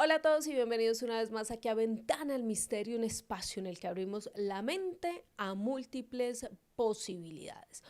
Hola a todos y bienvenidos una vez más aquí a Ventana al Misterio, un espacio en el que abrimos la mente a múltiples posibilidades.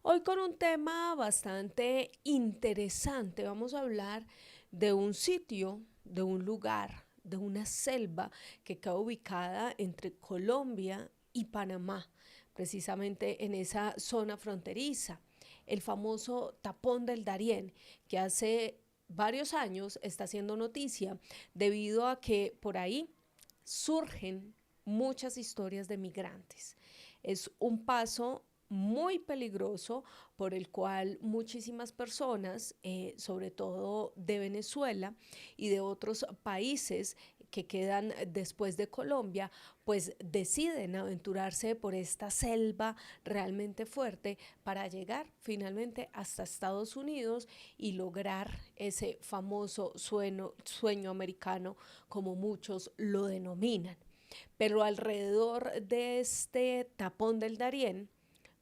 Hoy con un tema bastante interesante, vamos a hablar de un sitio, de un lugar, de una selva que queda ubicada entre Colombia y Panamá, precisamente en esa zona fronteriza, el famoso Tapón del Darién, que hace varios años está haciendo noticia debido a que por ahí surgen muchas historias de migrantes. Es un paso muy peligroso por el cual muchísimas personas, sobre todo de Venezuela y de otros países que quedan después de Colombia, pues deciden aventurarse por esta selva realmente fuerte para llegar finalmente hasta Estados Unidos y lograr ese famoso sueño americano, como muchos lo denominan. Pero alrededor de este tapón del Darién,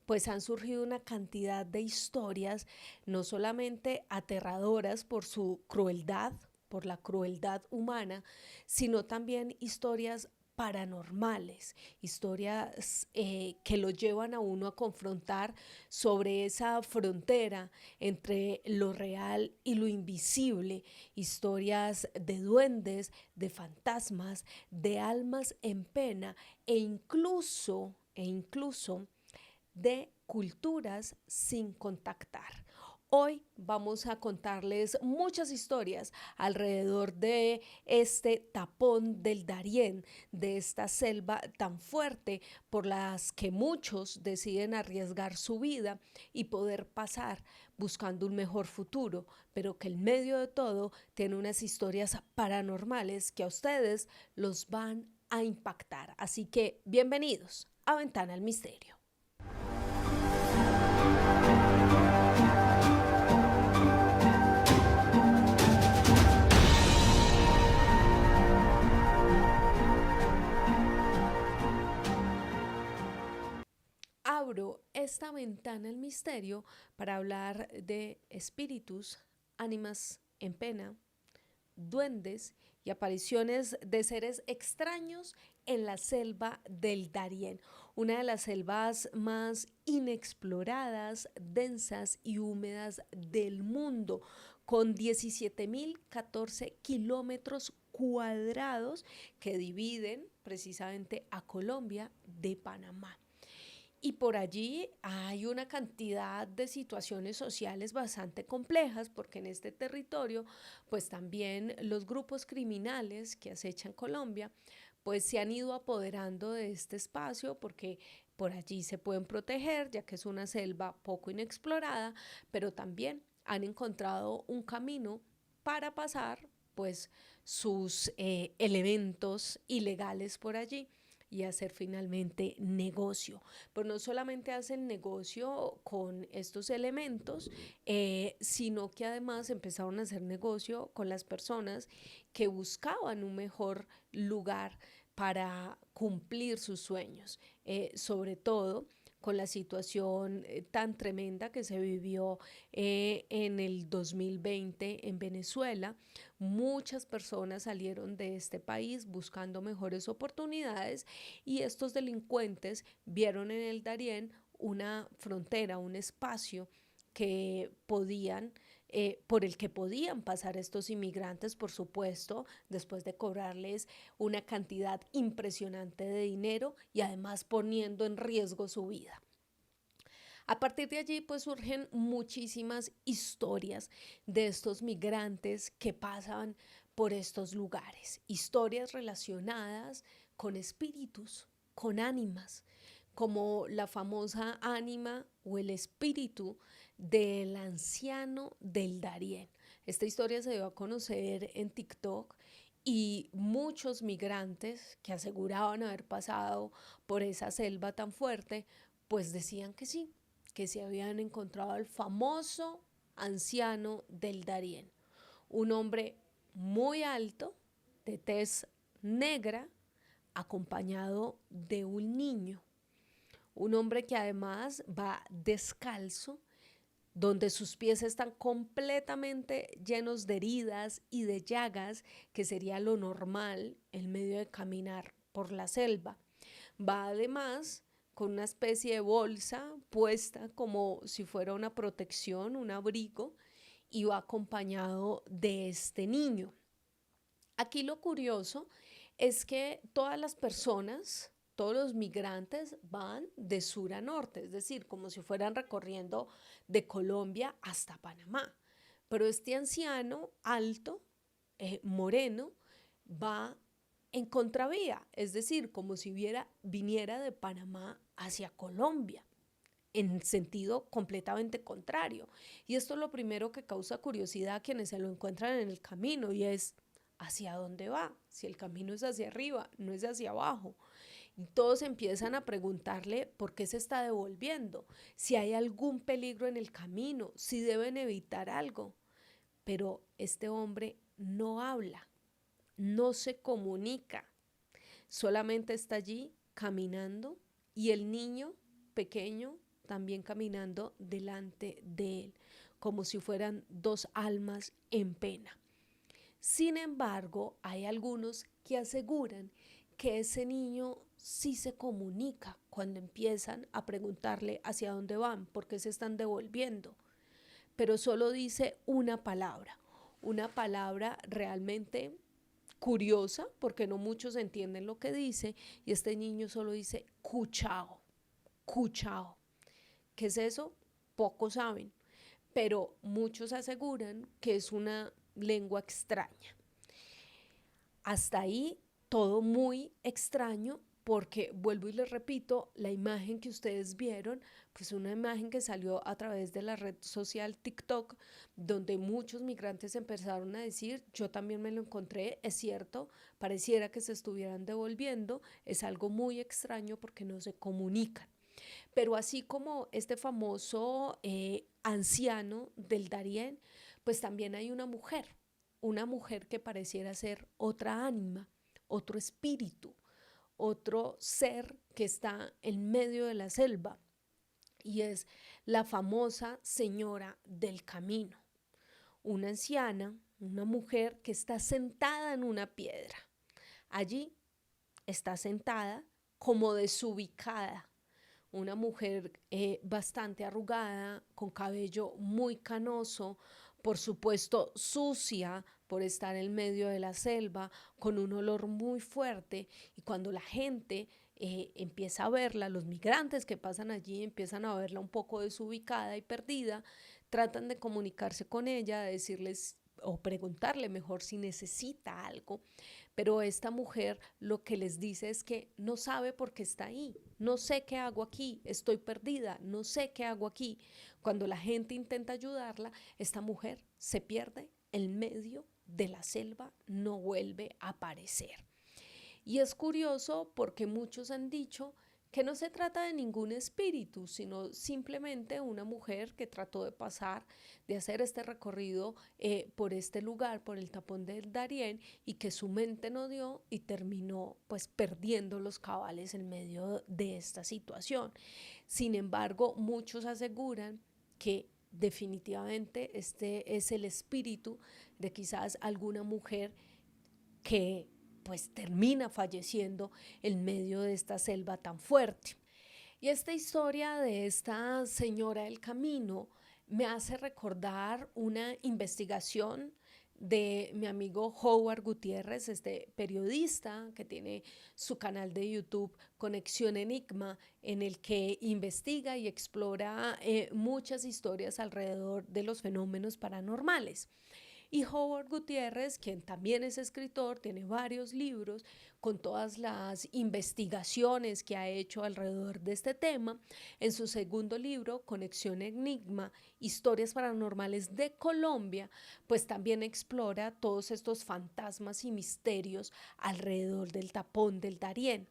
pues han surgido una cantidad de historias, no solamente aterradoras por su crueldad, por la crueldad humana, sino también historias paranormales, historias que lo llevan a uno a confrontar sobre esa frontera entre lo real y lo invisible, historias de duendes, de fantasmas, de almas en pena e incluso de culturas sin contactar. Hoy vamos a contarles muchas historias alrededor de este tapón del Darién, de esta selva tan fuerte por las que muchos deciden arriesgar su vida y poder pasar buscando un mejor futuro, pero que en medio de todo tiene unas historias paranormales que a ustedes los van a impactar. Así que bienvenidos a Ventana al Misterio. Abro esta ventana al misterio para hablar de espíritus, ánimas en pena, duendes y apariciones de seres extraños en la selva del Darién, una de las selvas más inexploradas, densas y húmedas del mundo, con 17.014 kilómetros cuadrados que dividen precisamente a Colombia de Panamá. Y por allí hay una cantidad de situaciones sociales bastante complejas, porque en este territorio, pues también los grupos criminales que acechan Colombia, pues se han ido apoderando de este espacio, porque por allí se pueden proteger, ya que es una selva poco inexplorada, pero también han encontrado un camino para pasar, pues, sus elementos ilegales por allí y hacer finalmente negocio. Pero no solamente hacen negocio con estos elementos, sino que además empezaron a hacer negocio con las personas que buscaban un mejor lugar para cumplir sus sueños, sobre todo con la situación tan tremenda que se vivió en el 2020 en Venezuela. Muchas personas salieron de este país buscando mejores oportunidades y estos delincuentes vieron en el Darién una frontera, un espacio que podían por el que podían pasar estos inmigrantes, por supuesto, después de cobrarles una cantidad impresionante de dinero y además poniendo en riesgo su vida. A partir de allí, pues surgen muchísimas historias de estos migrantes que pasan por estos lugares, historias relacionadas con espíritus, con ánimas, como la famosa ánima o el espíritu del anciano del Darién. Esta historia se dio a conocer en TikTok y muchos migrantes que aseguraban haber pasado por esa selva tan fuerte, pues decían que sí, que se habían encontrado al famoso anciano del Darién, un hombre muy alto, de tez negra, acompañado de un niño, un hombre que además va descalzo, donde sus pies están completamente llenos de heridas y de llagas, que sería lo normal en medio de caminar por la selva. Va además con una especie de bolsa puesta como si fuera una protección, un abrigo, y va acompañado de este niño. Aquí lo curioso es que todas las personas, todos los migrantes van de sur a norte, es decir, como si fueran recorriendo de Colombia hasta Panamá. Pero este anciano alto, moreno, va en contravía, es decir, como si viniera de Panamá hacia Colombia, en sentido completamente contrario. Y esto es lo primero que causa curiosidad a quienes se lo encuentran en el camino, y es hacia dónde va, si el camino es hacia arriba, no es hacia abajo. Y todos empiezan a preguntarle por qué se está devolviendo, si hay algún peligro en el camino, si deben evitar algo. Pero este hombre no habla, no se comunica, solamente está allí caminando, y el niño pequeño también caminando delante de él, como si fueran dos almas en pena. Sin embargo, hay algunos que aseguran que ese niño sí se comunica cuando empiezan a preguntarle hacia dónde van, por qué se están devolviendo, pero solo dice una palabra realmente curiosa, porque no muchos entienden lo que dice, y este niño solo dice cuchao, cuchao. ¿Qué es eso? Pocos saben, pero muchos aseguran que es una lengua extraña. Hasta ahí todo muy extraño, porque vuelvo y les repito, la imagen que ustedes vieron, pues una imagen que salió a través de la red social TikTok, donde muchos migrantes empezaron a decir, yo también me lo encontré, es cierto, pareciera que se estuvieran devolviendo, es algo muy extraño porque no se comunican. Pero así como este famoso anciano del Darién, pues también hay una mujer que pareciera ser otra ánima, otro espíritu, otro ser que está en medio de la selva, y es la famosa señora del camino, una anciana, una mujer que está sentada en una piedra. Allí está sentada como desubicada, una mujer bastante arrugada, con cabello muy canoso, por supuesto sucia por estar en medio de la selva, con un olor muy fuerte, y cuando la gente empieza a verla, los migrantes que pasan allí empiezan a verla un poco desubicada y perdida, tratan de comunicarse con ella, de decirles o preguntarle mejor si necesita algo, pero esta mujer lo que les dice es que no sabe por qué está ahí, no sé qué hago aquí, estoy perdida, no sé qué hago aquí. Cuando la gente intenta ayudarla, esta mujer se pierde en medio de la selva, no vuelve a aparecer. Y es curioso porque muchos han dicho que no se trata de ningún espíritu, sino simplemente una mujer que trató de pasar, de hacer este recorrido por este lugar, por el tapón del Darién, y que su mente no dio y terminó pues perdiendo los cabales en medio de esta situación. Sin embargo, muchos aseguran que definitivamente este es el espíritu de quizás alguna mujer que pues termina falleciendo en medio de esta selva tan fuerte. Y esta historia de esta señora del camino me hace recordar una investigación de mi amigo Howard Gutiérrez, este periodista que tiene su canal de YouTube Conexión Enigma, en el que investiga y explora muchas historias alrededor de los fenómenos paranormales. Y Howard Gutiérrez, quien también es escritor, tiene varios libros con todas las investigaciones que ha hecho alrededor de este tema. En su segundo libro, Conexión Enigma, Historias Paranormales de Colombia, pues también explora todos estos fantasmas y misterios alrededor del tapón del Darién.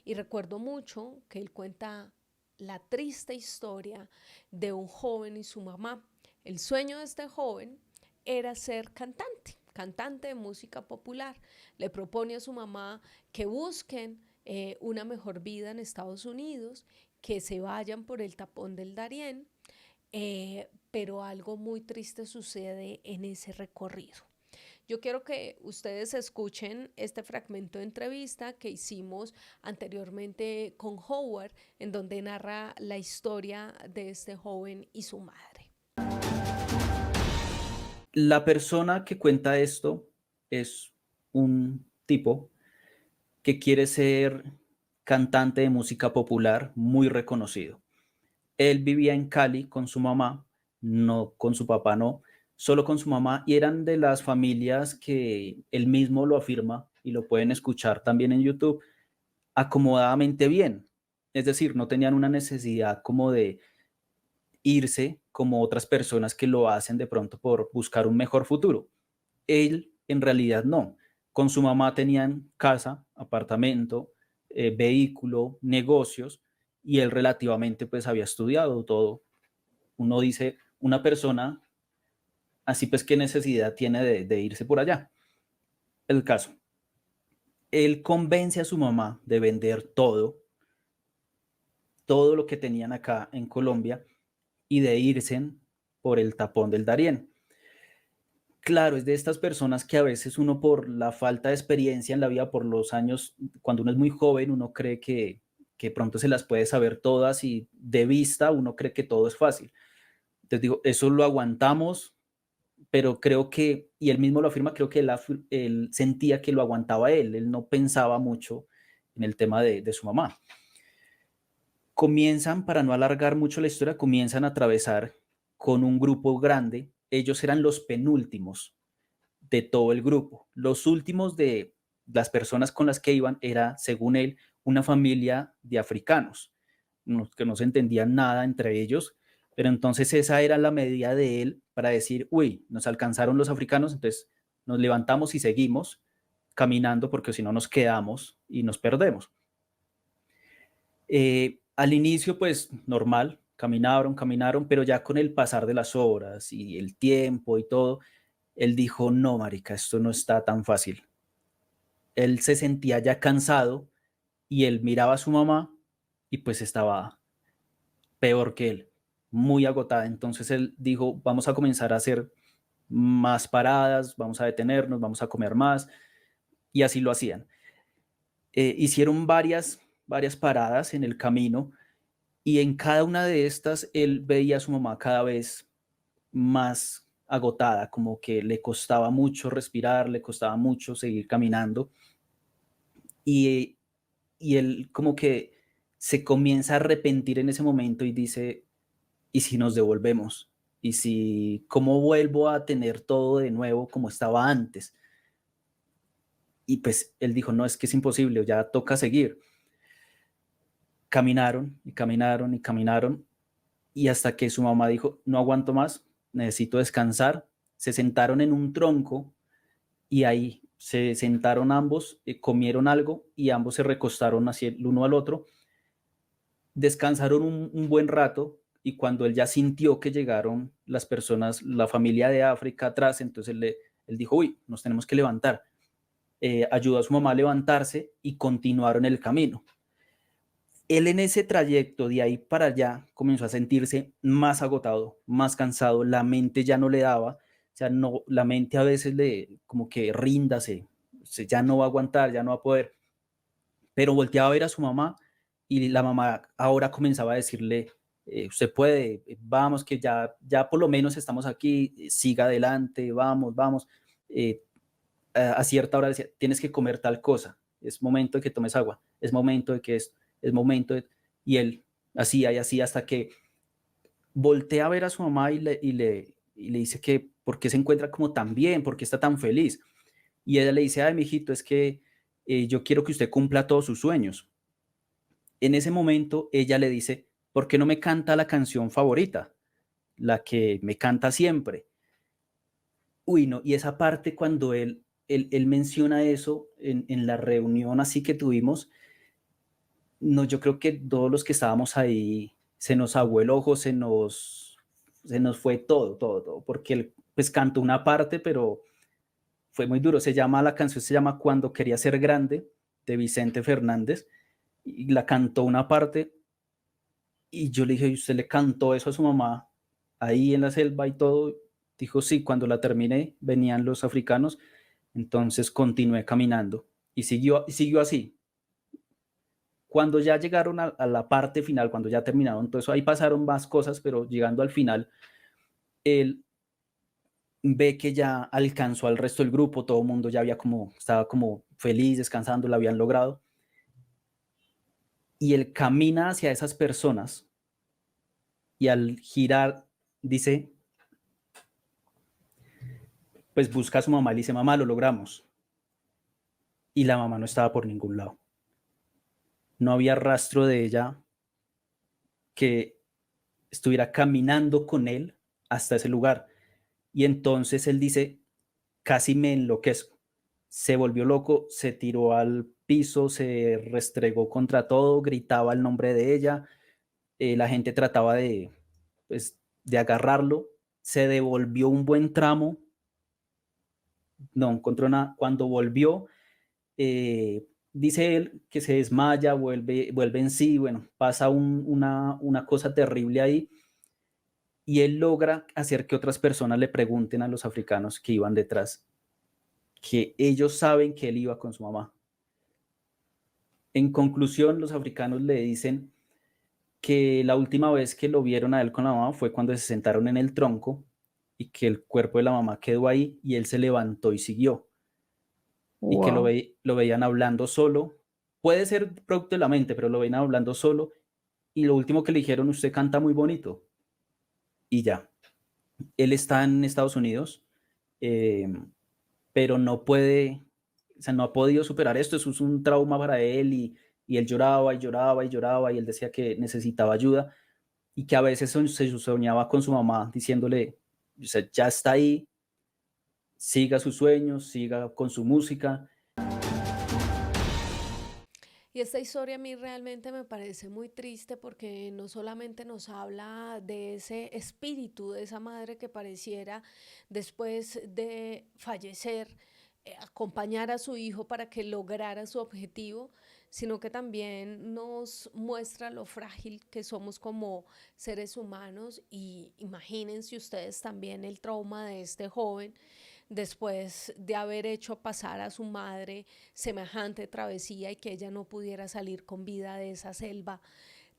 Y recuerdo mucho que él cuenta la triste historia de un joven y su mamá. El sueño de este joven era ser cantante de música popular. Le propone a su mamá que busquen una mejor vida en Estados Unidos, que se vayan por el tapón del Darién, pero algo muy triste sucede en ese recorrido. Yo quiero que ustedes escuchen este fragmento de entrevista que hicimos anteriormente con Howard, en donde narra la historia de este joven y su madre. La persona que cuenta esto es un tipo que quiere ser cantante de música popular muy reconocido. Él vivía en Cali con su mamá, no con su papá, no, solo con su mamá, y eran de las familias que él mismo lo afirma y lo pueden escuchar también en YouTube, acomodadamente bien. Es decir, no tenían una necesidad como de irse como otras personas que lo hacen de pronto por buscar un mejor futuro. Él en realidad no. Con su mamá tenían casa, apartamento, vehículo, negocios, y él relativamente pues había estudiado todo. Uno dice, una persona así pues qué necesidad tiene de irse por allá. El caso, él convence a su mamá de vender todo, todo lo que tenían acá en Colombia y de irse por el tapón del Darién. Claro, es de estas personas que a veces uno por la falta de experiencia en la vida, por los años, cuando uno es muy joven, uno cree que pronto se las puede saber todas y de vista uno cree que todo es fácil. Entonces digo, eso lo aguantamos, pero creo que, y él mismo lo afirma, creo que él sentía que lo aguantaba él no pensaba mucho en el tema de su mamá. Comienzan, para no alargar mucho la historia, comienzan a atravesar con un grupo grande. Ellos eran los penúltimos de todo el grupo. Los últimos de las personas con las que iban era, según él, una familia de africanos, que no se entendían nada entre ellos, pero entonces esa era la medida de él para decir, uy, nos alcanzaron los africanos, entonces nos levantamos y seguimos caminando porque si no nos quedamos y nos perdemos. Al inicio, pues normal, caminaron, pero ya con el pasar de las horas y el tiempo y todo, él dijo, no, marica, esto no está tan fácil. Él se sentía ya cansado y él miraba a su mamá y pues estaba peor que él, muy agotada. Entonces él dijo, vamos a comenzar a hacer más paradas, vamos a detenernos, vamos a comer más, y así lo hacían. Hicieron varias paradas en el camino y en cada una de estas él veía a su mamá cada vez más agotada, como que le costaba mucho respirar, le costaba mucho seguir caminando y, y él como que se comienza a arrepentir en ese momento y dice, ¿y si nos devolvemos? ¿Y si cómo vuelvo a tener todo de nuevo como estaba antes? Y pues él dijo, no, es que es imposible, ya toca seguir. Caminaron y caminaron y caminaron y hasta que su mamá dijo, no aguanto más, necesito descansar. Se sentaron en un tronco y ahí se sentaron ambos, comieron algo y ambos se recostaron hacia el uno al otro, descansaron un buen rato y cuando él ya sintió que llegaron las personas, la familia de África atrás, entonces él dijo, uy, nos tenemos que levantar. Ayudó a su mamá a levantarse y continuaron el camino. Él en ese trayecto de ahí para allá comenzó a sentirse más agotado, más cansado, la mente ya no le daba, o sea, no, la mente a veces le como que ríndase, ya no va a aguantar, ya no va a poder, pero volteaba a ver a su mamá y la mamá ahora comenzaba a decirle, usted puede, vamos, que ya por lo menos estamos aquí, siga adelante, vamos, vamos. Eh, a cierta hora decía, tienes que comer tal cosa, es momento de que tomes agua, es momento de que es momento de... Y él hacía y hacía hasta que voltea a ver a su mamá y le dice que por qué se encuentra como tan bien, por qué está tan feliz. Y ella le dice, ay, mijito, es que yo quiero que usted cumpla todos sus sueños. En ese momento ella le dice, ¿por qué no me canta la canción favorita? La que me canta siempre. Uy, no, y esa parte cuando él menciona eso en la reunión así que tuvimos, no, yo creo que todos los que estábamos ahí se nos aguó el ojo, se nos fue todo, todo, todo, porque él pues cantó una parte, pero fue muy duro. La canción se llama Cuando quería ser grande, de Vicente Fernández, y la cantó una parte, y yo le dije, ¿y usted le cantó eso a su mamá ahí en la selva y todo. Dijo, sí, cuando la terminé venían los africanos, entonces continué caminando y siguió así. Cuando ya llegaron a la parte final, cuando ya terminaron todo eso, ahí pasaron más cosas, pero llegando al final, él ve que ya alcanzó al resto del grupo, todo el mundo ya había como, estaba como feliz, descansando, lo habían logrado, y él camina hacia esas personas y al girar dice, pues busca a su mamá y le dice, mamá, lo logramos. Y la mamá no estaba por ningún lado. No había rastro de ella que estuviera caminando con él hasta ese lugar. Y entonces él dice, casi me enloquezco. Se volvió loco, se tiró al piso, se restregó contra todo, gritaba el nombre de ella, la gente trataba de, pues, de agarrarlo, se devolvió un buen tramo, no encontró nada. Cuando volvió, dice él que se desmaya, vuelve en sí, bueno, pasa una cosa terrible ahí y él logra hacer que otras personas le pregunten a los africanos que iban detrás, que ellos saben que él iba con su mamá. En conclusión, los africanos le dicen que la última vez que lo vieron a él con la mamá fue cuando se sentaron en el tronco y que el cuerpo de la mamá quedó ahí y él se levantó y siguió y que Wow. lo veían hablando solo. Puede ser producto de la mente, pero lo veían hablando solo y lo último que le dijeron, usted canta muy bonito y ya. Él está en Estados Unidos, eh, pero no puede, o sea, no ha podido superar esto, eso es un trauma para él y él lloraba y lloraba y lloraba y él decía que necesitaba ayuda y que a veces se soñaba con su mamá diciéndole, o sea, ya está ahí, siga sus sueños, siga con su música. Y esta historia a mí realmente me parece muy triste porque no solamente nos habla de ese espíritu de esa madre que pareciera después de fallecer acompañar a su hijo para que lograra su objetivo, sino que también nos muestra lo frágil que somos como seres humanos y imagínense ustedes también el trauma de este joven después de haber hecho pasar a su madre semejante travesía y que ella no pudiera salir con vida de esa selva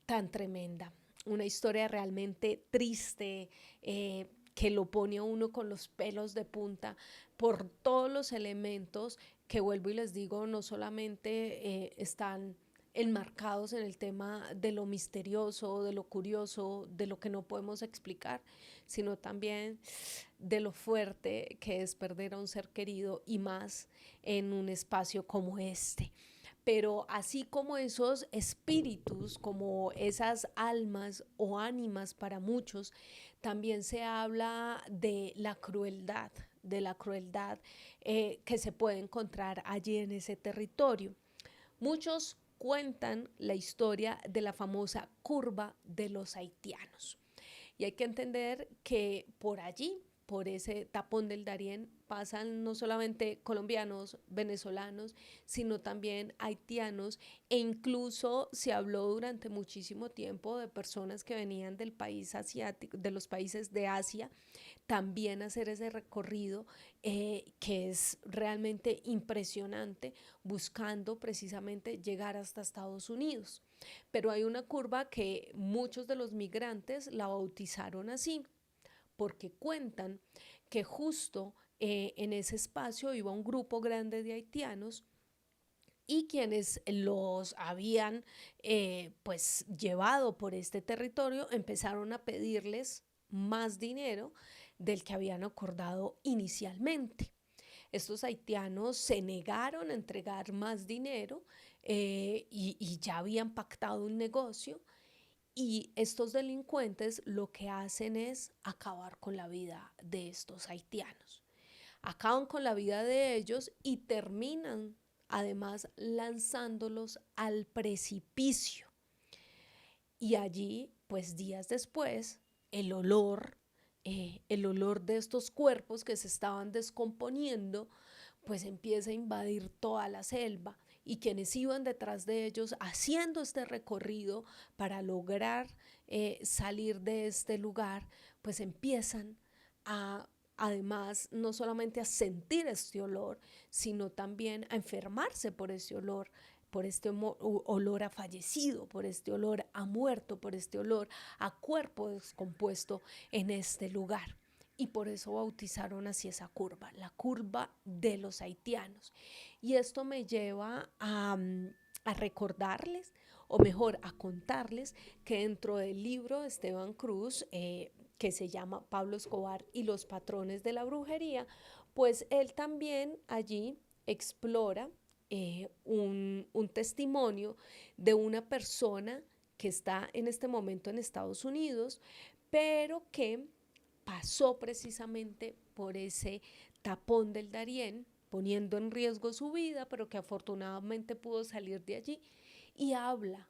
tan tremenda. Una historia realmente triste, que lo pone a uno con los pelos de punta por todos los elementos que vuelvo y les digo, no solamente están enmarcados en el tema de lo misterioso, de lo curioso, de lo que no podemos explicar, sino también de lo fuerte que es perder a un ser querido y más en un espacio como este. Pero así como esos espíritus, como esas almas o ánimas para muchos, también se habla de la crueldad que se puede encontrar allí en ese territorio. Muchos cuentan la historia de la famosa curva de los haitianos. Y hay que entender que por allí, por ese tapón del Darién, pasan no solamente colombianos, venezolanos, sino también haitianos e incluso se habló durante muchísimo tiempo de personas que venían del país asiático, de los países de Asia, también hacer ese recorrido que es realmente impresionante, buscando precisamente llegar hasta Estados Unidos. Pero hay una curva que muchos de los migrantes la bautizaron así, porque cuentan que justo en ese espacio iba un grupo grande de haitianos y quienes los habían pues llevado por este territorio empezaron a pedirles más dinero del que habían acordado inicialmente. Estos haitianos se negaron a entregar más dinero y ya habían pactado un negocio y estos delincuentes lo que hacen es acabar con la vida de estos haitianos. Acaban con la vida de ellos y terminan además lanzándolos al precipicio. Y allí, pues días después, el olor de estos cuerpos que se estaban descomponiendo, pues empieza a invadir toda la selva y quienes iban detrás de ellos haciendo este recorrido para lograr salir de este lugar, pues empiezan a, además, no solamente a sentir este olor, sino también a enfermarse por ese olor, por este olor a fallecido, por este olor a muerto, por este olor a cuerpo descompuesto en este lugar. Y por eso bautizaron así esa curva, la curva de los haitianos. Y esto me lleva a recordarles, o mejor, a contarles que dentro del libro de Esteban Cruz, que se llama Pablo Escobar y los patrones de la brujería, pues él también allí explora un testimonio de una persona que está en este momento en Estados Unidos, pero que pasó precisamente por ese tapón del Darién, poniendo en riesgo su vida, pero que afortunadamente pudo salir de allí, y habla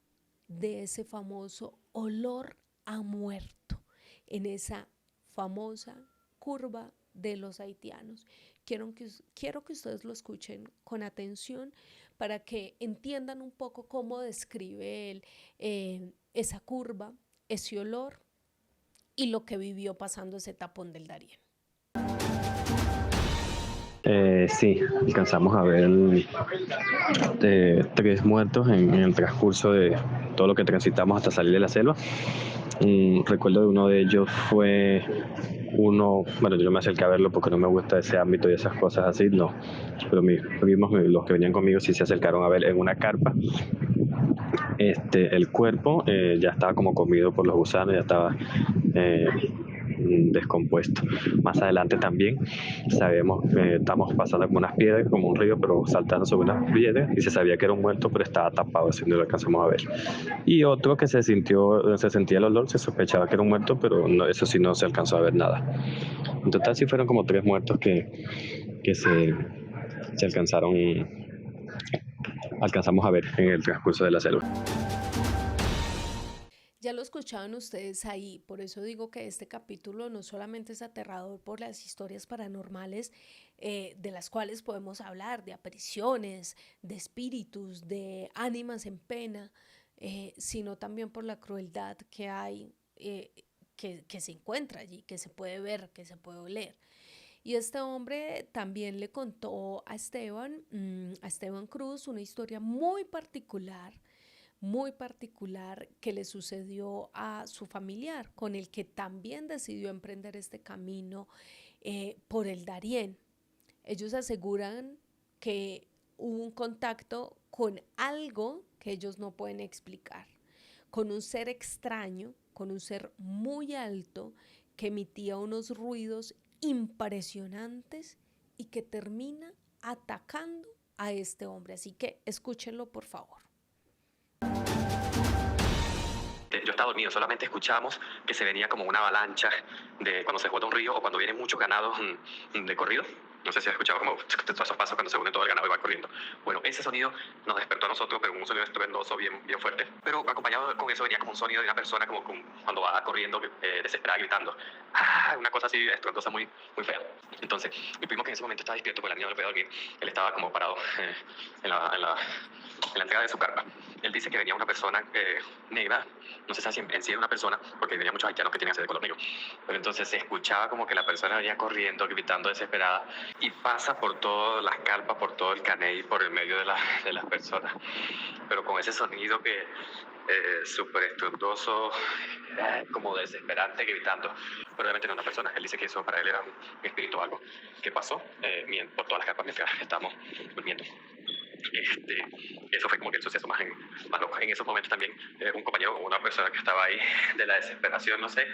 de ese famoso olor a muerto en esa famosa curva de los haitianos. Quiero que ustedes lo escuchen con atención para que entiendan un poco cómo describe él esa curva, ese olor y lo que vivió pasando ese tapón del Darién. Sí, alcanzamos a ver 3 muertos en el transcurso de todo lo que transitamos hasta salir de la selva. Recuerdo de uno de ellos fue bueno, yo no me acerqué a verlo porque no me gusta ese ámbito y esas cosas así, no, pero mis primos, los que venían conmigo, sí se acercaron a ver en una carpa. El cuerpo ya estaba como comido por los gusanos, ya estaba descompuesto. Más adelante también sabemos que estamos pasando como unas piedras, como un río, pero saltando sobre unas piedras, y se sabía que era un muerto, pero estaba tapado, así no lo alcanzamos a ver. Y otro que se sentía el olor, se sospechaba que era un muerto, pero no, eso sí no se alcanzó a ver nada. En total sí fueron como 3 muertos que se alcanzamos a ver en el transcurso de la selva. Ya lo escuchaban ustedes ahí, por eso digo que este capítulo no solamente es aterrador por las historias paranormales de las cuales podemos hablar, de apariciones, de espíritus, de ánimas en pena, sino también por la crueldad que hay, que se encuentra allí, que se puede ver, que se puede oler. Y este hombre también le contó a Esteban Cruz, una historia muy particular que le sucedió a su familiar, con el que también decidió emprender este camino por el Darién. Ellos aseguran que hubo un contacto con algo que ellos no pueden explicar, con un ser extraño, con un ser muy alto que emitía unos ruidos impresionantes y que termina atacando a este hombre. Así que escúchenlo, por favor. Yo estaba dormido, solamente escuchamos que se venía como una avalancha de cuando se bota un río o cuando vienen muchos ganados de corrido. No sé si has escuchado como todos esos pasos cuando se une todo el ganado y va corriendo. Bueno, ese sonido nos despertó a nosotros, pero un sonido estruendoso, bien fuerte. Pero acompañado con eso venía como un sonido de una persona como cuando va corriendo, desesperada, gritando. Una cosa así estruendosa, muy fea. Entonces, mi primo, que en ese momento estaba despierto, porque la niña no le podía dormir, él estaba como parado en la entrada de su carpa. Él dice que venía una persona negra, no se sabe si en sí era una persona, porque venía muchos haitianos que tenían ese de color negro, pero entonces se escuchaba como que la persona venía corriendo, gritando desesperada, y pasa por todas las carpas, por todo el caney, por el medio de las personas, pero con ese sonido que súper estruendoso, como desesperante, gritando, pero obviamente no una persona. Él dice que eso para él era un espíritu o algo que pasó por todas las carpas mientras estábamos durmiendo. Eso fue como que el suceso más loco. En esos momentos también un compañero o una persona que estaba ahí de la desesperación, no sé,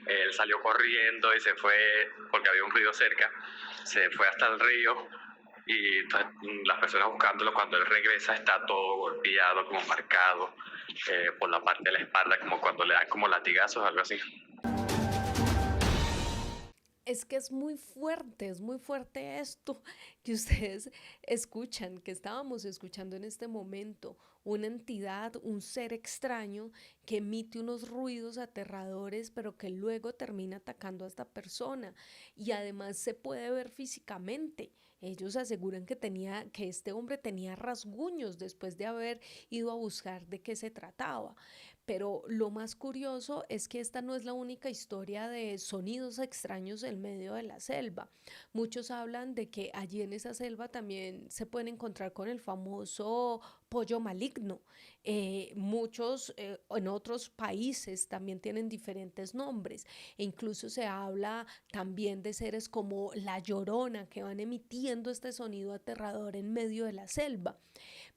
él salió corriendo y se fue porque había un ruido cerca, se fue hasta el río y las personas buscándolo, cuando él regresa está todo golpeado, como marcado por la parte de la espalda, como cuando le dan como latigazos, algo así. Es que es muy fuerte esto que ustedes escuchan, que estábamos escuchando en este momento, una entidad, un ser extraño que emite unos ruidos aterradores, pero que luego termina atacando a esta persona y además se puede ver físicamente. Ellos aseguran que este hombre tenía rasguños después de haber ido a buscar de qué se trataba. Pero lo más curioso es que esta no es la única historia de sonidos extraños en medio de la selva. Muchos hablan de que allí en esa selva también se pueden encontrar con el famoso pollo maligno. Muchos en otros países también tienen diferentes nombres e incluso se habla también de seres como la llorona que van emitiendo este sonido aterrador en medio de la selva.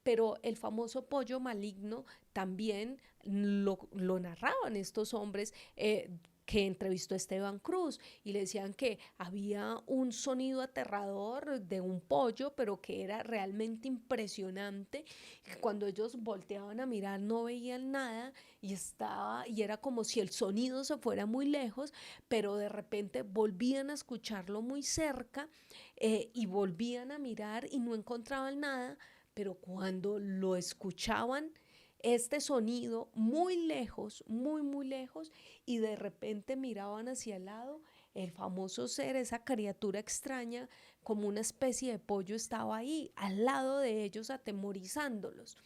Pero el famoso pollo maligno también lo narraban estos hombres que entrevistó Esteban Cruz y le decían que había un sonido aterrador de un pollo, pero que era realmente impresionante. Que cuando ellos volteaban a mirar no veían nada y era como si el sonido se fuera muy lejos, pero de repente volvían a escucharlo muy cerca y volvían a mirar y no encontraban nada, pero cuando lo escuchaban, este sonido muy lejos, muy, muy lejos, y de repente miraban hacia el lado, el famoso ser, esa criatura extraña, como una especie de pollo, estaba ahí, al lado de ellos, atemorizándolos.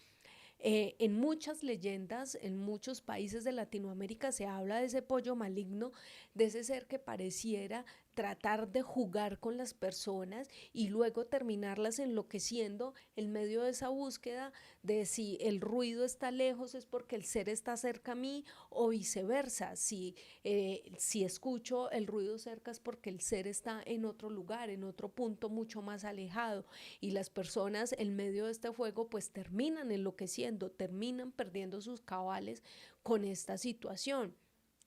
En muchas leyendas, en muchos países de Latinoamérica se habla de ese pollo maligno, de ese ser que pareciera tratar de jugar con las personas y luego terminarlas enloqueciendo en medio de esa búsqueda de si el ruido está lejos es porque el ser está cerca a mí o viceversa, si escucho el ruido cerca es porque el ser está en otro lugar, en otro punto mucho más alejado y las personas en medio de este fuego pues terminan enloqueciendo, terminan perdiendo sus cabales con esta situación.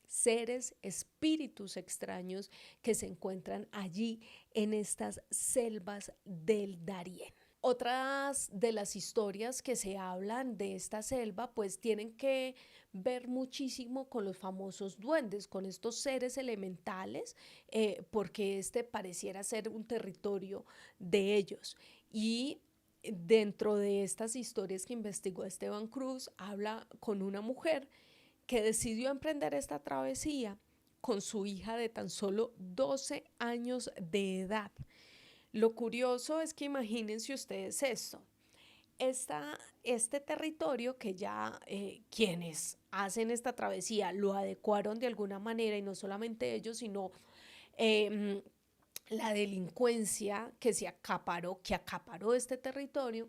Seres, espíritus extraños que se encuentran allí en estas selvas del Darién. Otras de las historias que se hablan de esta selva pues tienen que ver muchísimo con los famosos duendes, con estos seres elementales, porque este pareciera ser un territorio de ellos. Y dentro de estas historias que investigó Esteban Cruz, habla con una mujer que decidió emprender esta travesía con su hija de tan solo 12 años de edad. Lo curioso es que imagínense ustedes esto, este territorio que ya quienes hacen esta travesía lo adecuaron de alguna manera y no solamente ellos, sino eh, la delincuencia que acaparó este territorio,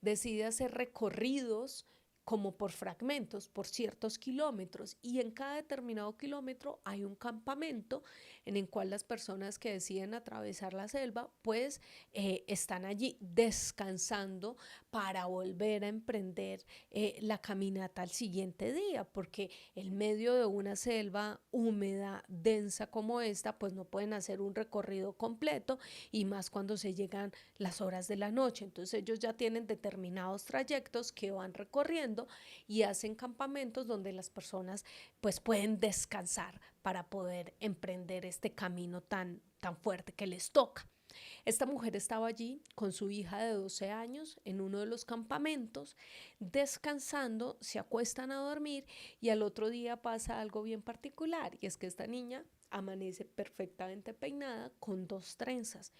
decide hacer recorridos como por fragmentos, por ciertos kilómetros, y en cada determinado kilómetro hay un campamento en el cual las personas que deciden atravesar la selva, pues están allí descansando para volver a emprender la caminata al siguiente día, porque en medio de una selva húmeda, densa como esta, pues no pueden hacer un recorrido completo y más cuando se llegan las horas de la noche. Entonces ellos ya tienen determinados trayectos que van recorriendo y hacen campamentos donde las personas pues pueden descansar para poder emprender este camino tan fuerte que les toca. Esta mujer estaba allí con su hija de 12 años en uno de los campamentos, descansando, se acuestan a dormir y al otro día pasa algo bien particular y es que esta niña amanece perfectamente peinada con 2 trenzas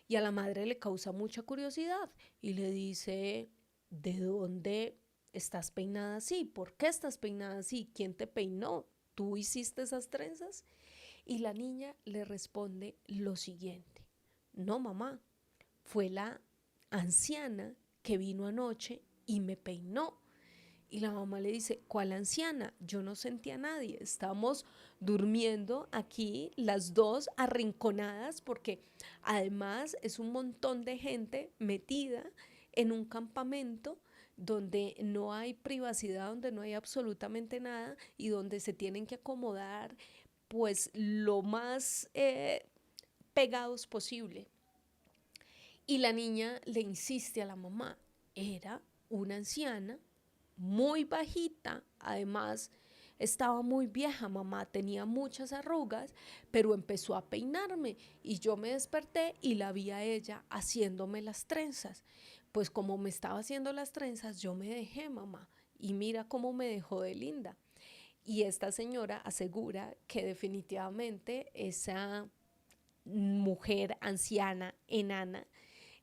y a la madre le causa mucha curiosidad y le dice, ¿de dónde estás peinada así? ¿Por qué estás peinada así? ¿Quién te peinó? ¿Tú hiciste esas trenzas? Y la niña le responde lo siguiente, no mamá, fue la anciana que vino anoche y me peinó. Y la mamá le dice, ¿cuál anciana? Yo no sentía a nadie, estamos durmiendo aquí las dos arrinconadas porque además es un montón de gente metida en un campamento donde no hay privacidad, donde no hay absolutamente nada y donde se tienen que acomodar pues lo más pegados posible. Y la niña le insiste a la mamá, era una anciana muy bajita, además estaba muy vieja, mamá, tenía muchas arrugas, pero empezó a peinarme y yo me desperté y la vi a ella haciéndome las trenzas. Pues como me estaba haciendo las trenzas, yo me dejé, mamá, y mira cómo me dejó de linda. Y esta señora asegura que definitivamente esa mujer anciana, enana,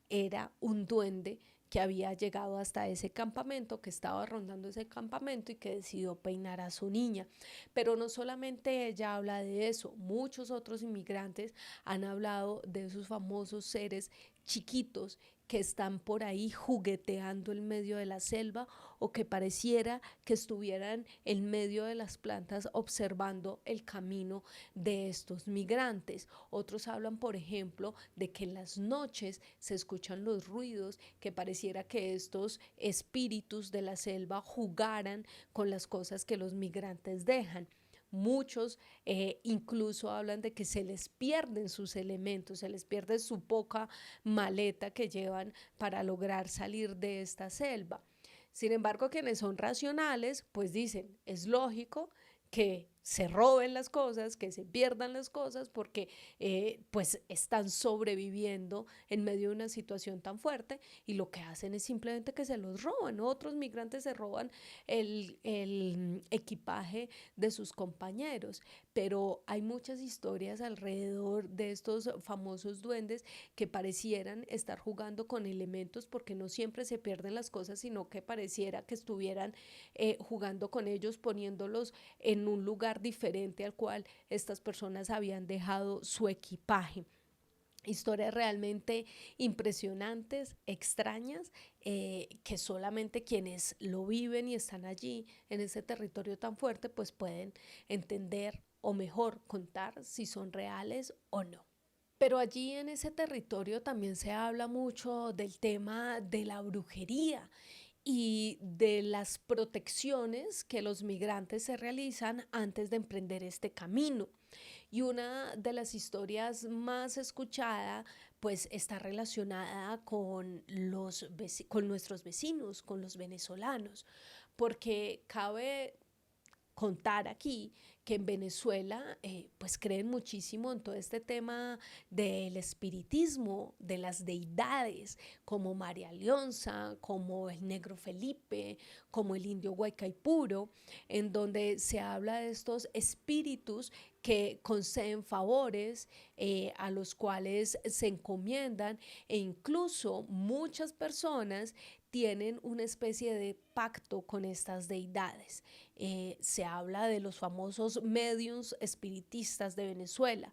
era un duende que había llegado hasta ese campamento, que estaba rondando ese campamento y que decidió peinar a su niña. Pero no solamente ella habla de eso, muchos otros inmigrantes han hablado de esos famosos seres chiquitos que están por ahí jugueteando en medio de la selva o que pareciera que estuvieran en medio de las plantas observando el camino de estos migrantes. Otros hablan, por ejemplo, de que en las noches se escuchan los ruidos, que pareciera que estos espíritus de la selva jugaran con las cosas que los migrantes dejan. Muchos incluso hablan de que se les pierden sus elementos, se les pierde su poca maleta que llevan para lograr salir de esta selva. Sin embargo, quienes son racionales, pues dicen, es lógico que se roben las cosas, que se pierdan las cosas, porque pues están sobreviviendo en medio de una situación tan fuerte y lo que hacen es simplemente que se los roban. Otros migrantes se roban el equipaje de sus compañeros, pero hay muchas historias alrededor de estos famosos duendes que parecieran estar jugando con elementos porque no siempre se pierden las cosas, sino que pareciera que estuvieran jugando con ellos, poniéndolos en un lugar diferente al cual estas personas habían dejado su equipaje. Historias realmente impresionantes, extrañas, que solamente quienes lo viven y están allí en ese territorio tan fuerte pues pueden entender o mejor contar si son reales o no. Pero allí en ese territorio también se habla mucho del tema de la brujería y de las protecciones que los migrantes se realizan antes de emprender este camino. Y una de las historias más escuchada pues está relacionada con con nuestros vecinos, con los venezolanos, porque cabe contar aquí que en Venezuela pues creen muchísimo en todo este tema del espiritismo, de las deidades, como María Leonza, como el Negro Felipe, como el Indio Guaycaipuro, en donde se habla de estos espíritus que conceden favores a los cuales se encomiendan e incluso muchas personas tienen una especie de pacto con estas deidades. Se habla de los famosos mediums espiritistas de Venezuela,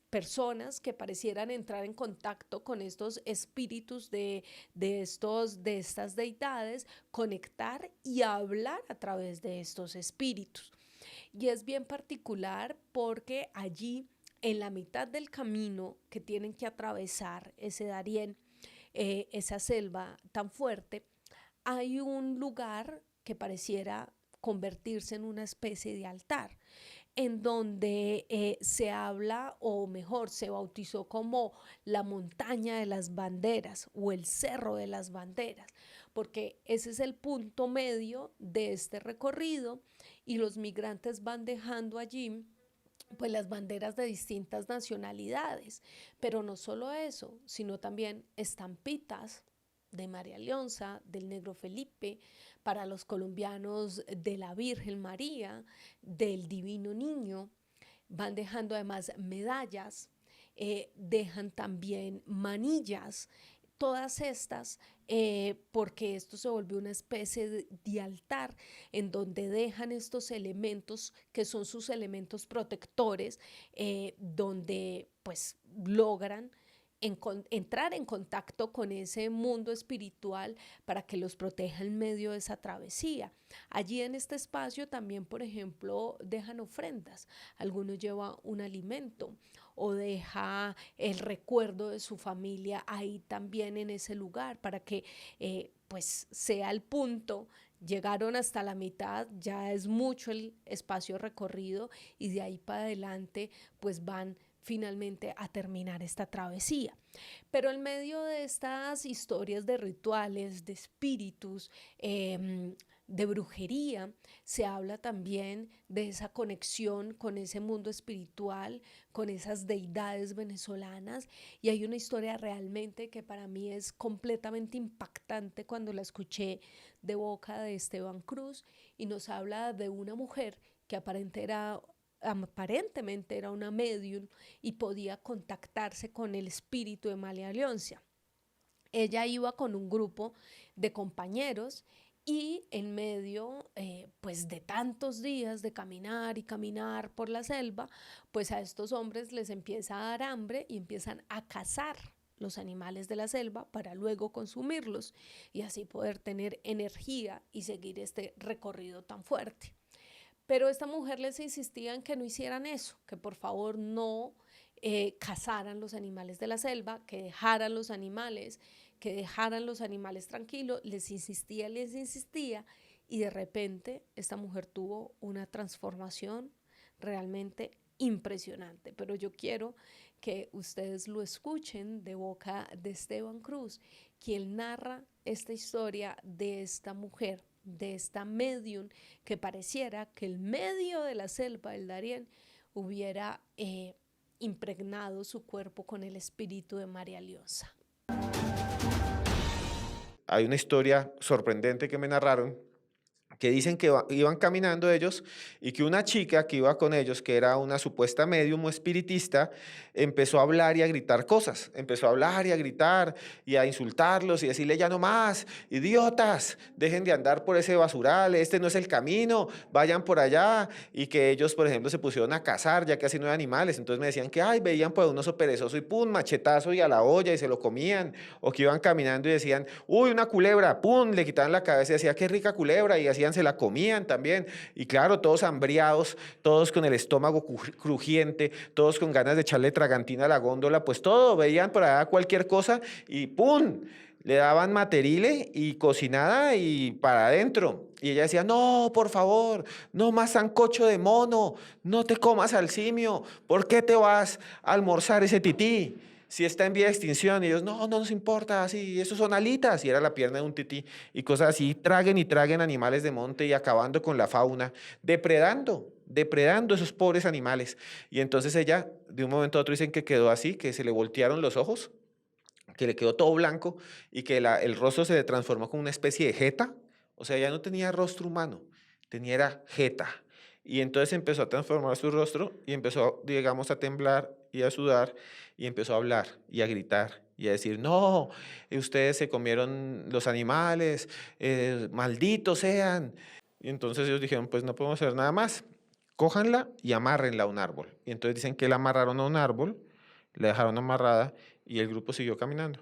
personas que parecieran entrar en contacto con estos espíritus de estas deidades, conectar y hablar a través de estos espíritus. Y es bien particular porque allí, en la mitad del camino que tienen que atravesar ese Darién, esa selva tan fuerte, hay un lugar que pareciera convertirse en una especie de altar, en donde se habla, o mejor, se bautizó como la montaña de las banderas o el cerro de las banderas, porque ese es el punto medio de este recorrido y los migrantes van dejando allí pues las banderas de distintas nacionalidades, pero no solo eso, sino también estampitas de María Leonza, del Negro Felipe, para los colombianos de la Virgen María, del Divino Niño. Van dejando además medallas, dejan también manillas, todas estas, porque esto se volvió una especie de altar en donde dejan estos elementos que son sus elementos protectores, donde pues logran entrar en contacto con ese mundo espiritual para que los proteja en medio de esa travesía. Allí en este espacio también, por ejemplo, dejan ofrendas. Algunos llevan un alimento o deja el recuerdo de su familia ahí también en ese lugar para que pues sea el punto. Llegaron hasta la mitad, ya es mucho el espacio recorrido y de ahí para adelante pues van finalmente a terminar esta travesía. Pero en medio de estas historias de rituales, de espíritus, de brujería, se habla también de esa conexión con ese mundo espiritual, con esas deidades venezolanas, y hay una historia realmente que para mí es completamente impactante cuando la escuché de boca de Esteban Cruz, y nos habla de una mujer que aparentemente era una medium y podía contactarse con el espíritu de María Leonza. Ella iba con un grupo de compañeros y en medio, pues de tantos días de caminar y caminar por la selva, pues a estos hombres les empieza a dar hambre y empiezan a cazar los animales de la selva para luego consumirlos y así poder tener energía y seguir este recorrido tan fuerte. Pero esta mujer les insistía en que no hicieran eso, que por favor no cazaran los animales de la selva, que dejaran los animales tranquilos, les insistía, y de repente esta mujer tuvo una transformación realmente impresionante. Pero yo quiero que ustedes lo escuchen de boca de Esteban Cruz, quien narra esta historia de esta mujer, de esta medium, que pareciera que el medio de la selva del Darién hubiera impregnado su cuerpo con el espíritu de María Leonza. Hay una historia sorprendente que me narraron, que dicen que iban caminando ellos y que una chica que iba con ellos, que era una supuesta médium o espiritista, empezó a hablar y a gritar cosas. Empezó a hablar y a gritar y a insultarlos y decirle: ya no más, idiotas, dejen de andar por ese basural, este no es el camino, vayan por allá. Y que ellos, por ejemplo, se pusieron a cazar, ya casi no hay animales. Entonces me decían que veían por un oso perezoso y pum, machetazo y a la olla y se lo comían. O que iban caminando y decían: uy, una culebra, pum, le quitaban la cabeza y decía: qué rica culebra, y hacían, se la comían también. Y claro, todos hambriados, todos con el estómago crujiente, todos con ganas de echarle tragantina a la góndola, pues todo, veían por allá cualquier cosa y ¡pum! Le daban materile y cocinada y para adentro. Y ella decía: no, por favor, no más sancocho de mono, no te comas al simio, ¿por qué te vas a almorzar ese tití? Si está en vía de extinción. Y ellos: no nos importa, sí, esos son alitas. Y era la pierna de un tití y cosas así. Traguen y traguen animales de monte y acabando con la fauna, depredando esos pobres animales. Y entonces ella, de un momento a otro, dicen que quedó así, que se le voltearon los ojos, que le quedó todo blanco y que el rostro se le transformó como una especie de jeta. O sea, ya no tenía rostro humano, tenía era jeta. Y entonces empezó a transformar su rostro y empezó, digamos, a temblar y a sudar y empezó a hablar y a gritar y a decir: no, ustedes se comieron los animales, malditos sean. Y entonces ellos dijeron: pues no podemos hacer nada más, cójanla y amárrenla a un árbol. Y entonces dicen que la amarraron a un árbol, la dejaron amarrada y el grupo siguió caminando.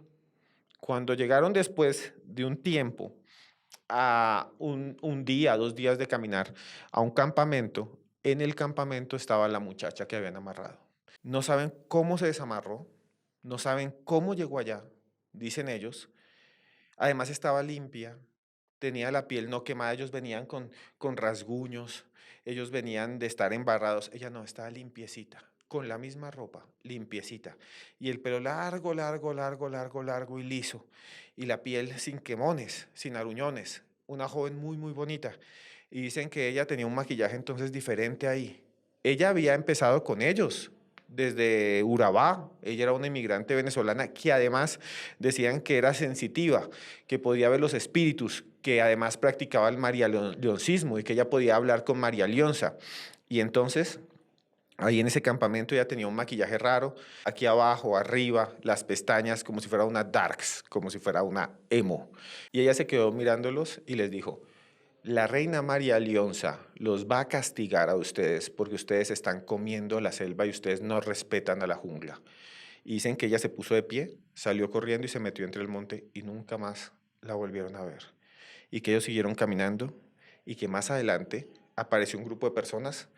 Cuando llegaron después de un tiempo a un día, 2 días de caminar a un campamento, en el campamento estaba la muchacha que habían amarrado. No saben cómo se desamarró, no saben cómo llegó allá, dicen ellos. Además estaba limpia, tenía la piel no quemada, ellos venían con rasguños, ellos venían de estar embarrados, ella no, estaba limpiecita, con la misma ropa, limpiecita, y el pelo largo, largo, largo, largo, largo y liso, y la piel sin quemones, sin aruñones, una joven muy, muy bonita. Y dicen que ella tenía un maquillaje entonces diferente ahí. Ella había empezado con ellos desde Urabá. Ella era una inmigrante venezolana que además decían que era sensitiva, que podía ver los espíritus, que además practicaba el marialeoncismo y que ella podía hablar con María Leonza. Y entonces, ahí en ese campamento ella tenía un maquillaje raro, aquí abajo, arriba, las pestañas como si fuera una darks, como si fuera una emo. Y ella se quedó mirándolos y les dijo: la reina María Leonza los va a castigar a ustedes porque ustedes están comiendo la selva y ustedes no respetan a la jungla. Y dicen que ella se puso de pie, salió corriendo y se metió entre el monte y nunca más la volvieron a ver. Y que ellos siguieron caminando y que más adelante apareció un grupo de personas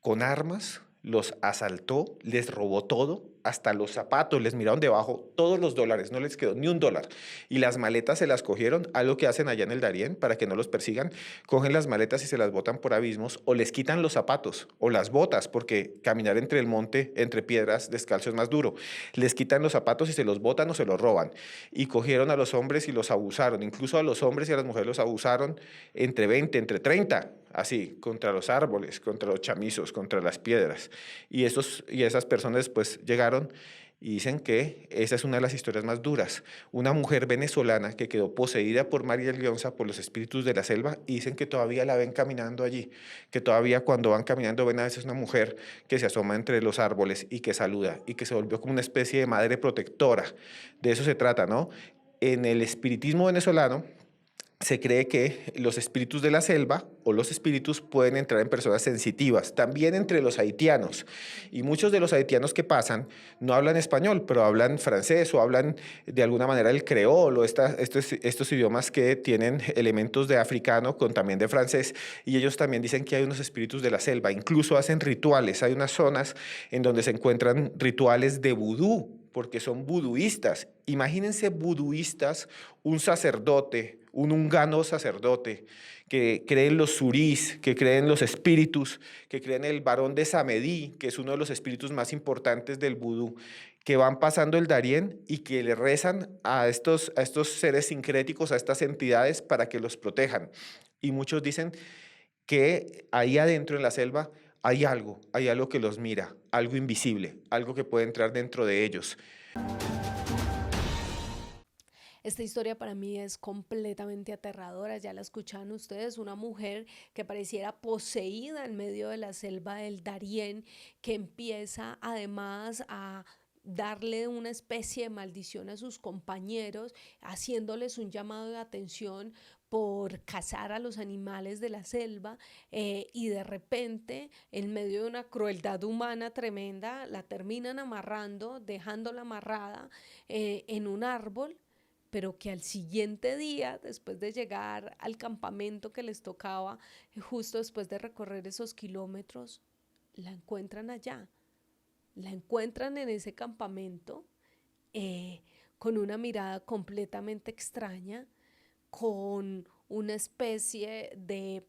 con armas, los asaltó, les robó todo, hasta los zapatos, les miraron debajo, todos los dólares, no les quedó ni $1. Y las maletas se las cogieron, algo que hacen allá en el Darién para que no los persigan, cogen las maletas y se las botan por abismos o les quitan los zapatos o las botas, porque caminar entre el monte, entre piedras, descalzo es más duro. Les quitan los zapatos y se los botan o se los roban. Y cogieron a los hombres y los abusaron, incluso a los hombres y a las mujeres los abusaron entre 20, entre 30, así, contra los árboles, contra los chamizos, contra las piedras. Y esas personas pues llegaron y dicen que esa es una de las historias más duras. Una mujer venezolana que quedó poseída por María Leonza, por los espíritus de la selva, y dicen que todavía la ven caminando allí, que todavía cuando van caminando ven a veces una mujer que se asoma entre los árboles y que saluda, y que se volvió como una especie de madre protectora. De eso se trata, ¿no? en el espiritismo venezolano se cree que los espíritus de la selva o los espíritus pueden entrar en personas sensitivas, también entre los haitianos. Y muchos de los haitianos que pasan no hablan español, pero hablan francés o hablan de alguna manera el creol o estos idiomas que tienen elementos de africano con también de francés. Y ellos también dicen que hay unos espíritus de la selva, incluso hacen rituales. Hay unas zonas en donde se encuentran rituales de vudú, porque son vuduistas. Imagínense vuduistas, un sacerdote, un húngaro sacerdote, que cree en los surís, que cree en los espíritus, que cree en el varón de Samedí, que es uno de los espíritus más importantes del vudú, que van pasando el Darién y que le rezan a estos seres sincréticos, a estas entidades para que los protejan. Y muchos dicen que ahí adentro en la selva hay algo que los mira, algo invisible, algo que puede entrar dentro de ellos. Esta historia para mí es completamente aterradora, ya la escucharon ustedes, una mujer que pareciera poseída en medio de la selva del Darién, que empieza además a darle una especie de maldición a sus compañeros, haciéndoles un llamado de atención por cazar a los animales de la selva, y de repente, en medio de una crueldad humana tremenda, la terminan amarrando, dejándola amarrada en un árbol, pero que al siguiente día, después de llegar al campamento que les tocaba, justo después de recorrer esos kilómetros, la encuentran allá, la encuentran en ese campamento, eh, con una mirada completamente extraña, con una especie de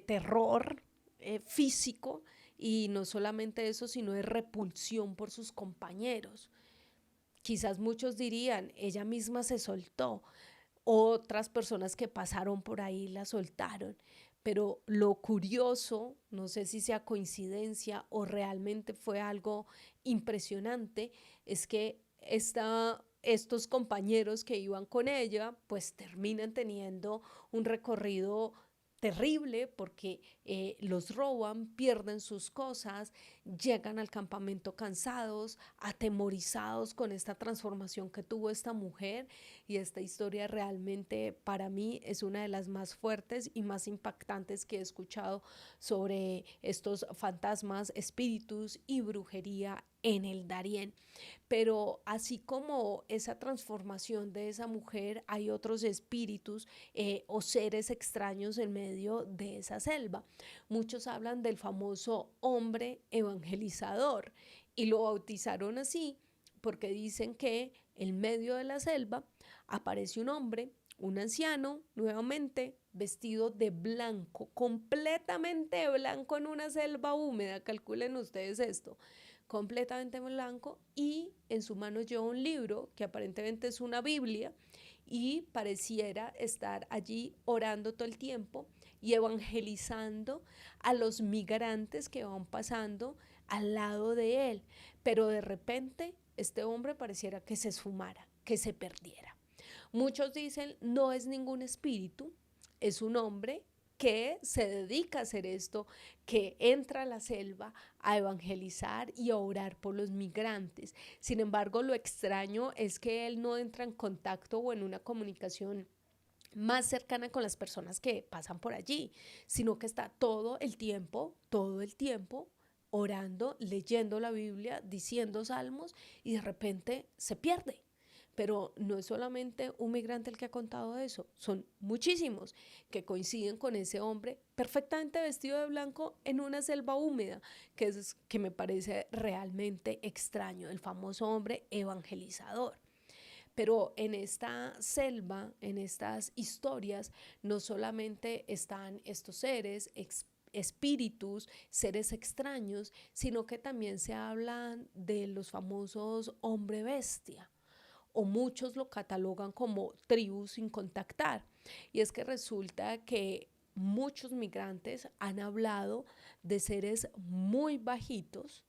terror físico, y no solamente eso, sino de repulsión por sus compañeros. Quizás muchos dirían, ella misma se soltó, otras personas que pasaron por ahí la soltaron, pero lo curioso, no sé si sea coincidencia o realmente fue algo impresionante, es que estos compañeros que iban con ella, pues terminan teniendo un recorrido terrible, porque los roban, pierden sus cosas, llegan al campamento cansados, atemorizados con esta transformación que tuvo esta mujer. Y esta historia realmente para mí es una de las más fuertes y más impactantes que he escuchado sobre estos fantasmas, espíritus y brujería en el Darién. Pero así como esa transformación de esa mujer, hay otros espíritus o seres extraños en medio de esa selva. Muchos hablan del famoso hombre evangelizador, y lo bautizaron así porque dicen que en medio de la selva aparece un hombre, un anciano, nuevamente vestido de blanco, completamente de blanco en una selva húmeda. Calculen ustedes esto, completamente blanco, y en su mano lleva un libro que aparentemente es una Biblia, y pareciera estar allí orando todo el tiempo y evangelizando a los migrantes que van pasando al lado de él. Pero de repente este hombre pareciera que se esfumara, que se perdiera. Muchos dicen, no es ningún espíritu, es un hombre que se dedica a hacer esto, que entra a la selva a evangelizar y a orar por los migrantes. Sin embargo, lo extraño es que él no entra en contacto o en una comunicación más cercana con las personas que pasan por allí, sino que está todo el tiempo orando, leyendo la Biblia, diciendo salmos, y de repente se pierde. Pero no es solamente un migrante el que ha contado eso, son muchísimos que coinciden con ese hombre perfectamente vestido de blanco en una selva húmeda, que me parece realmente extraño, el famoso hombre evangelizador. Pero en esta selva, en estas historias, no solamente están estos seres, espíritus, seres extraños, sino que también se hablan de los famosos hombre bestia, o muchos lo catalogan como tribus sin contactar. Y es que resulta que muchos migrantes han hablado de seres muy bajitos,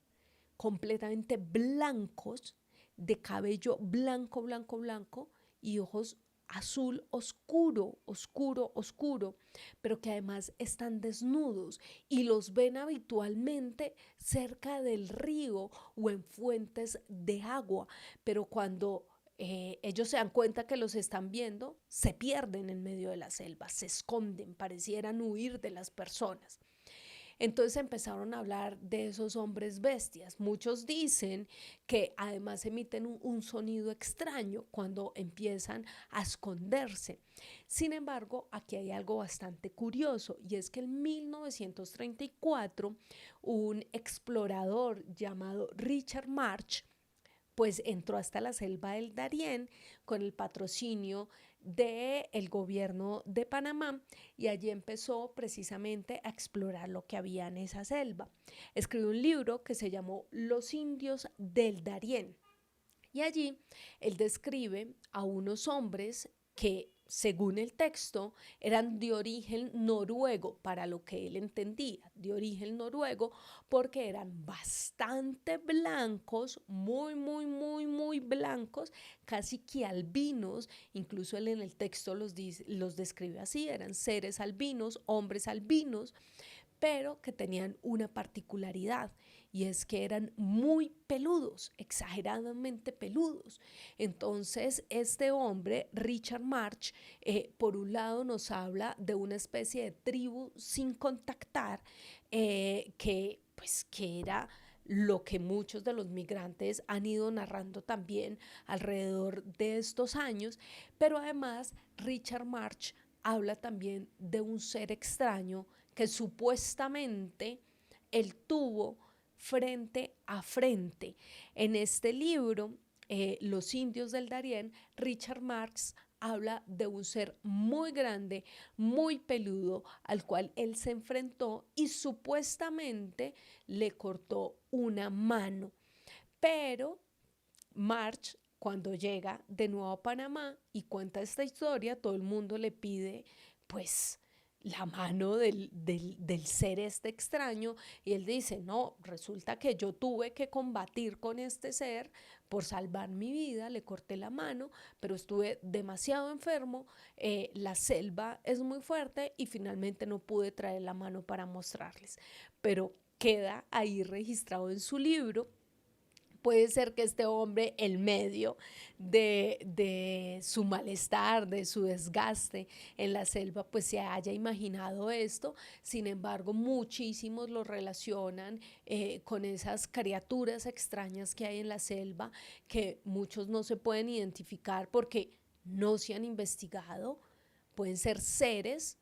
completamente blancos, de cabello blanco, blanco, blanco, y ojos azul oscuro, oscuro, oscuro, pero que además están desnudos, y los ven habitualmente cerca del río o en fuentes de agua. Pero cuando ellos se dan cuenta que los están viendo, se pierden en medio de la selva, se esconden, parecieran huir de las personas. Entonces empezaron a hablar de esos hombres bestias. Muchos dicen que además emiten un sonido extraño cuando empiezan a esconderse. Sin embargo, aquí hay algo bastante curioso, y es que en 1934 un explorador llamado Richard March pues entró hasta la selva del Darién con el patrocinio del gobierno de Panamá, y allí empezó precisamente a explorar lo que había en esa selva. Escribió un libro que se llamó Los indios del Darién, y allí él describe a unos hombres que, según el texto, eran de origen noruego, para lo que él entendía, de origen noruego, porque eran bastante blancos, muy blancos, casi que albinos. Incluso él en el texto los describe así: eran seres albinos, hombres albinos, pero que tenían una particularidad, y es que eran muy peludos, exageradamente peludos. Entonces, este hombre, Richard March, por un lado nos habla de una especie de tribu sin contactar, que era lo que muchos de los migrantes han ido narrando también alrededor de estos años, pero además Richard March habla también de un ser extraño que supuestamente él tuvo frente a frente. En este libro, Los indios del Darién, Richard Marx habla de un ser muy grande, muy peludo, al cual él se enfrentó y supuestamente le cortó una mano. Pero March, cuando llega de nuevo a Panamá y cuenta esta historia, todo el mundo le pide pues la mano del ser este extraño, y él dice: no, resulta que yo tuve que combatir con este ser por salvar mi vida, le corté la mano, pero estuve demasiado enfermo, la selva es muy fuerte y finalmente no pude traer la mano para mostrarles. Pero queda ahí registrado en su libro. Puede ser que este hombre, en medio de su malestar, de su desgaste en la selva, pues se haya imaginado esto. Sin embargo, muchísimos lo relacionan con esas criaturas extrañas que hay en la selva, que muchos no se pueden identificar porque no se han investigado. Pueden ser seres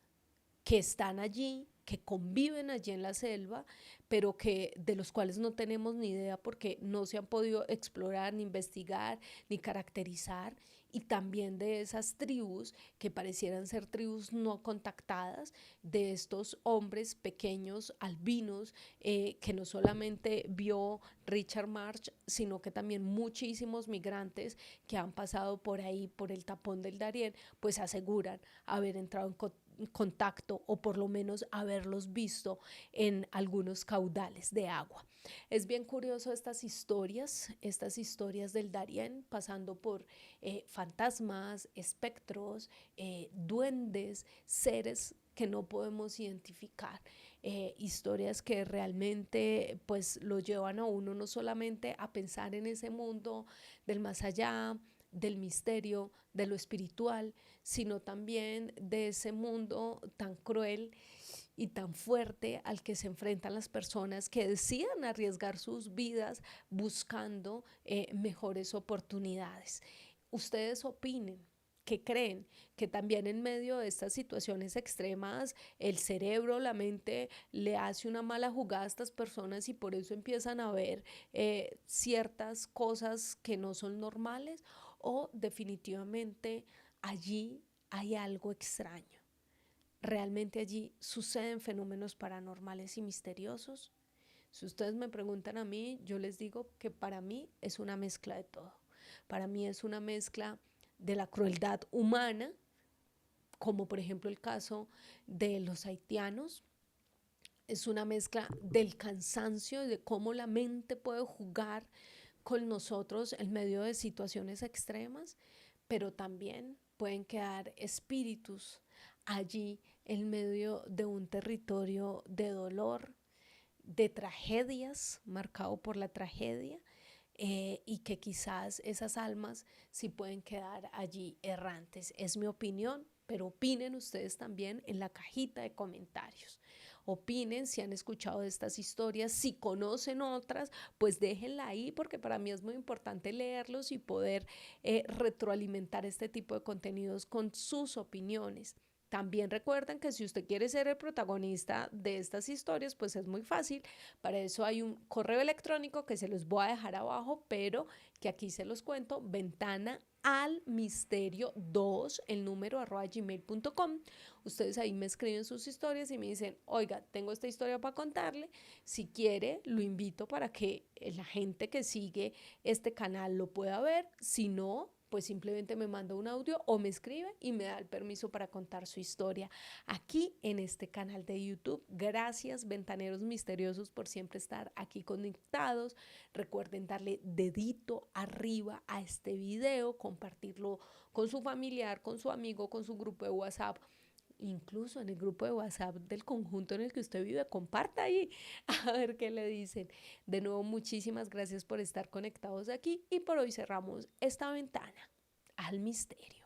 que están allí, que conviven allí en la selva, pero que de los cuales no tenemos ni idea porque no se han podido explorar, ni investigar, ni caracterizar. Y también de esas tribus que parecieran ser tribus no contactadas, de estos hombres pequeños, albinos, que no solamente vio Richard March, sino que también muchísimos migrantes que han pasado por ahí, por el tapón del Darién, pues aseguran haber entrado en contacto, o por lo menos haberlos visto en algunos caudales de agua. Es bien curioso estas historias del Darién, pasando por fantasmas, espectros, duendes, seres que no podemos identificar, historias que realmente pues lo llevan a uno no solamente a pensar en ese mundo del más allá, del misterio, de lo espiritual, sino también de ese mundo tan cruel y tan fuerte al que se enfrentan las personas que decidan arriesgar sus vidas buscando mejores oportunidades. Ustedes opinen. ¿Qué creen? Que también en medio de estas situaciones extremas el cerebro, la mente le hace una mala jugada a estas personas y por eso empiezan a ver ciertas cosas que no son normales, o definitivamente allí hay algo extraño. ¿Realmente allí suceden fenómenos paranormales y misteriosos? Si ustedes me preguntan a mí, yo les digo que para mí es una mezcla de todo. Para mí es una mezcla de la crueldad humana, como por ejemplo el caso de los haitianos. Es una mezcla del cansancio y de cómo la mente puede jugar con nosotros en medio de situaciones extremas, pero también pueden quedar espíritus allí en medio de un territorio de dolor, de tragedias, marcado por la tragedia, y que quizás esas almas sí pueden quedar allí errantes. Es mi opinión, pero opinen ustedes también en la cajita de comentarios. Opinen si han escuchado de estas historias, si conocen otras, pues déjenla ahí porque para mí es muy importante leerlos y poder retroalimentar este tipo de contenidos con sus opiniones. También recuerden que si usted quiere ser el protagonista de estas historias, pues es muy fácil. Para eso hay un correo electrónico que se los voy a dejar abajo, pero que aquí se los cuento, ventanaAlMisterio2, el número @gmail.com. Ustedes ahí me escriben sus historias y me dicen, oiga, tengo esta historia para contarle. Si quiere, lo invito para que la gente que sigue este canal lo pueda ver. Si no, pues simplemente me manda un audio o me escribe y me da el permiso para contar su historia aquí en este canal de YouTube. Gracias, Ventaneros Misteriosos, por siempre estar aquí conectados. Recuerden darle dedito arriba a este video, compartirlo con su familiar, con su amigo, con su grupo de WhatsApp. Incluso en el grupo de WhatsApp del conjunto en el que usted vive, comparta ahí a ver qué le dicen. De nuevo, muchísimas gracias por estar conectados aquí y por hoy cerramos esta ventana al misterio.